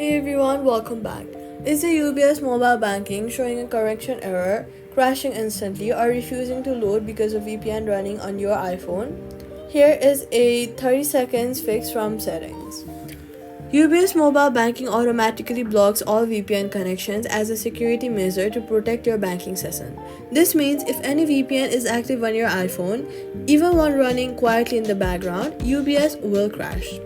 Hey everyone, welcome back. Is the UBS Mobile Banking showing a connection error, crashing instantly, or refusing to load because of VPN running on your iPhone? Here is a 30 seconds fix from settings. UBS Mobile Banking automatically blocks all VPN connections as a security measure to protect your banking session. This means if any VPN is active on your iPhone, even one running quietly in the background, UBS will crash.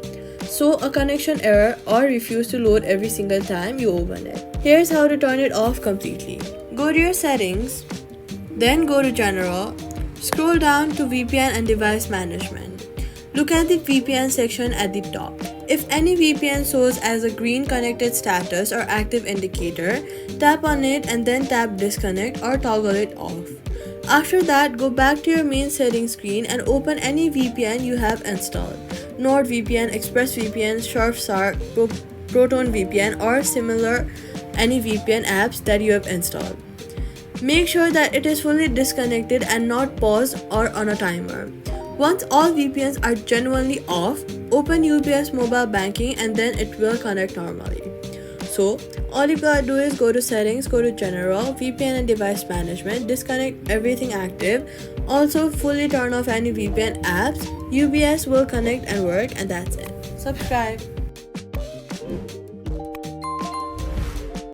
So a connection error or refuse to load every single time you open it. Here's how to turn it off completely. Go to your settings, then go to General, scroll down to VPN and Device Management. Look at the VPN section at the top. If any VPN shows as a green connected status or active indicator, tap on it and then tap disconnect or toggle it off. After that, go back to your main settings screen and open any VPN you have installed. NordVPN, ExpressVPN, Surfshark, Proton VPN or similar any VPN apps that you have installed. Make sure that it is fully disconnected and not paused or on a timer. Once all VPNs are genuinely off, open UBS Mobile Banking and then it will connect normally. So, all you gotta do is go to Settings, go to General, VPN and Device Management, disconnect everything active, also fully turn off any VPN apps, UBS will connect and work, and that's it. Subscribe.